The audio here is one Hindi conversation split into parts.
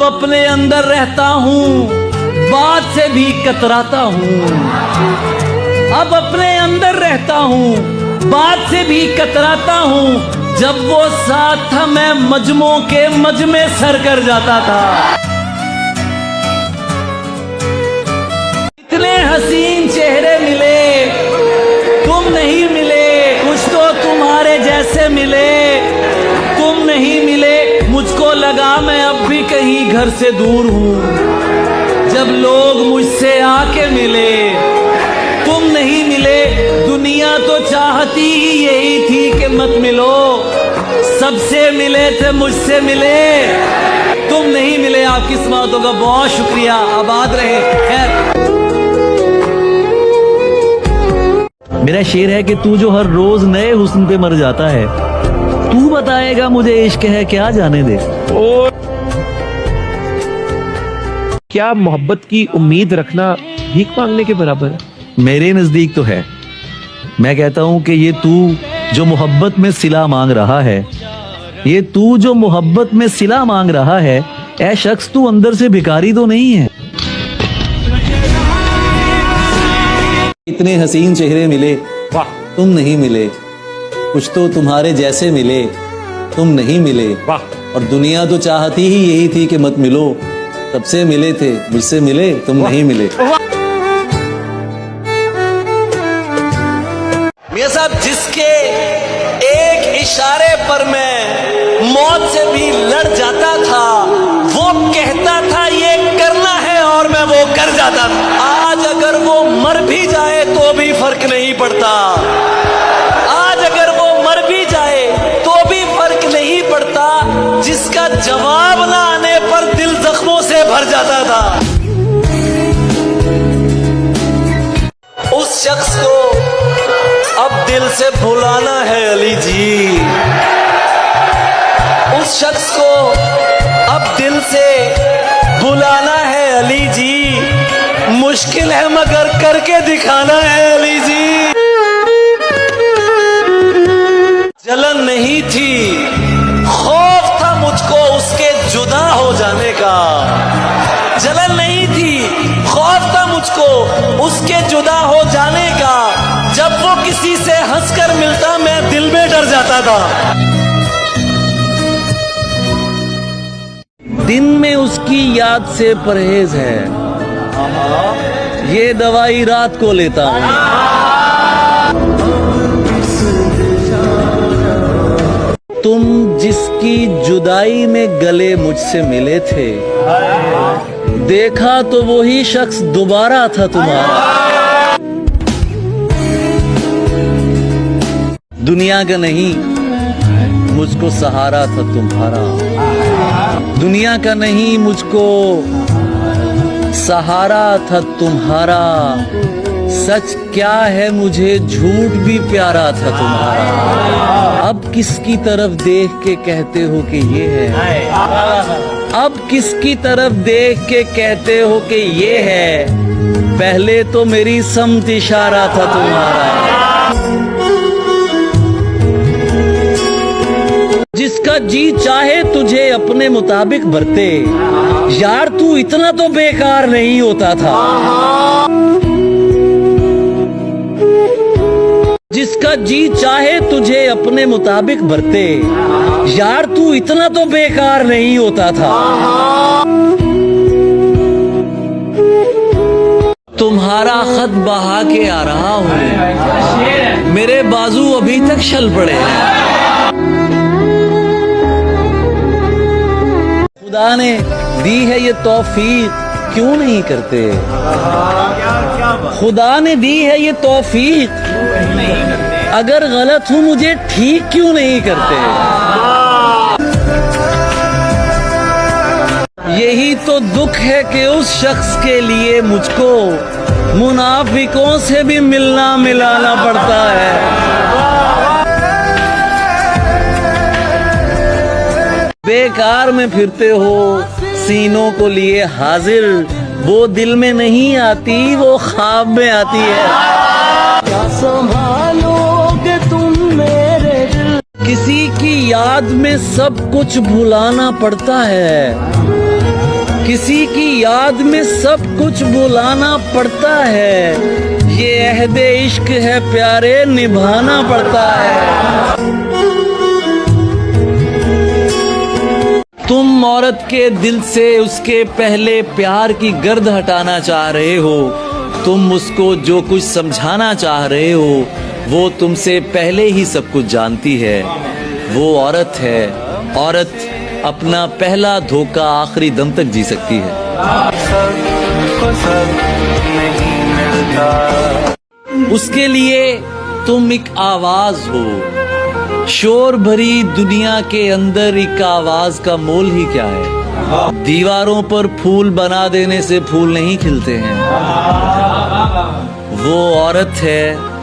अपने अंदर रहता हूँ, बात से भी कतराता हूँ। अब अपने अंदर रहता हूँ, बात से भी कतराता हूँ। जब वो साथ था मैं मजमों के मजमे सर कर जाता था। इतने हसीन चेहरे मिले, तुम नहीं मिले। कुछ तो तुम्हारे जैसे मिले, तुम नहीं मिले। मुझको लगा मैं अब भी कहीं घर से दूर हूँ। जब लोग मुझसे आके मिले, तुम नहीं मिले। दुनिया तो चाहती ही यही थी कि मत मिलो। सबसे मिले थे, मुझसे मिले, तुम नहीं मिले। आपकी समातों का बहुत शुक्रिया। आबाद रहे। खैर, मेरा शेर है कि तू जो हर रोज नए हुस्न पे मर जाता है, तू बताएगा मुझे इश्क है क्या, जाने दे। और क्या मोहब्बत की उम्मीद रखना भीख मांगने के बराबर है? मेरे नजदीक तो है। मैं कहता हूं कि ये तू जो मोहब्बत में सिला मांग रहा है, ये तू जो मोहब्बत में सिला मांग रहा है, ऐ शख्स तू अंदर से भिखारी तो नहीं है। इतने हसीन चेहरे मिले, वाह, तुम नहीं मिले। कुछ तो तुम्हारे जैसे मिले, तुम नहीं मिले। वाह। और दुनिया तो चाहती ही यही थी कि मत मिलो। सबसे मिले थे, मुझसे मिले, तुम नहीं मिले। मियां साहब, जिसके एक इशारे पर मैं मौत से भी लड़ जाता था, वो कहता था ये करना है और मैं वो कर जाता था। आज अगर वो मर भी जाए तो भी फर्क नहीं पड़ता। आज अगर वो मर भी जाए तो भी फर्क नहीं पड़ता। जिसका जवाब ना आने पर दिल जख्मों से भर जाता था, उस शख्स को अब दिल से भुलाना है अली जी। उस शख्स को अब दिल से भुलाना है अली जी। मुश्किल है मगर करके दिखाना है अली जी। जलन नहीं थी, खौफ था मुझको उसके जुदा हो जाने का। जलन नहीं थी, खौफ था मुझको उसके जुदा हो जाने का। जब वो किसी से हंसकर मिलता मैं दिल में डर जाता था। दिन में उसकी याद से परहेज है, ये दवाई रात को लेता हूँ। तुम जिसकी जुदाई में गले मुझसे मिले थे, देखा तो वही शख्स दोबारा था तुम्हारा। दुनिया का नहीं, मुझको सहारा था तुम्हारा। दुनिया का नहीं, मुझको सहारा था तुम्हारा। सच क्या है, मुझे झूठ भी प्यारा था तुम्हारा। अब किसकी तरफ देख के कहते हो कि ये है? अब किसकी तरफ देख के कहते हो कि ये है? पहले तो मेरी समत इशारा था तुम्हारा। जिसका जी चाहे तुझे अपने मुताबिक बरते, यार तू इतना तो बेकार नहीं होता था। जिसका जी चाहे तुझे अपने मुताबिक बरते, यार तू इतना तो बेकार नहीं होता था। तुम्हारा खत बहा के आ रहा हूँ, मेरे बाजू अभी तक छल पड़े हैं। खुदा ने दी है ये तौफीक, क्यों नहीं करते? खुदा ने दी है ये तौफीक, अगर गलत हूँ मुझे ठीक क्यों नहीं करते? यही तो दुख है कि उस शख्स के लिए मुझको मुनाफिकों से भी मिलना मिलाना पड़ता है। बेकार में फिरते हो सीनों को लिए हाजिर, वो दिल में नहीं आती, वो ख्वाब में आती है। क्या संभालोगे तुम मेरे दिल, किसी की याद में सब कुछ भुलाना पड़ता है। किसी की याद में सब कुछ बुलाना पड़ता है, ये अहदे इश्क है प्यारे निभाना पड़ता है। तुम औरत के दिल से उसके पहले प्यार की गर्द हटाना चाह रहे हो। तुम उसको जो कुछ समझाना चाह रहे हो वो तुमसे पहले ही सब कुछ जानती है। वो औरत है, औरत अपना पहला धोखा आखिरी दम तक जी सकती है। उसके लिए तुम एक आवाज हो। शोर भरी दुनिया के अंदर एक आवाज का मोल ही क्या है। दीवारों पर फूल बना देने से फूल नहीं खिलते हैं। वो औरत है,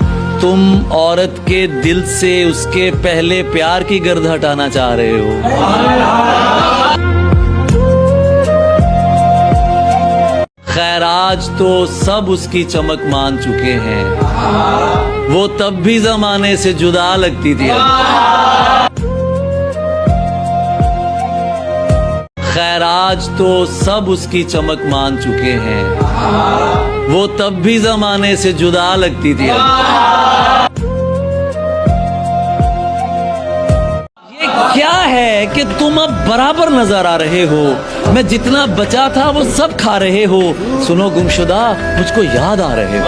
तुम औरत के दिल से उसके पहले प्यार की गर्द हटाना चाह रहे हो। खैर आज तो सब उसकी चमक मान चुके हैं, वो तब भी जमाने से जुदा लगती थी। खैर आज तो सब उसकी चमक मान चुके हैं, वो तब भी जमाने से जुदा लगती थी। ये क्या है कि तुम अब बराबर नजर आ रहे हो। मैं जितना बचा था वो सब खा रहे हो। सुनो गुमशुदा, मुझको याद आ रहे हो।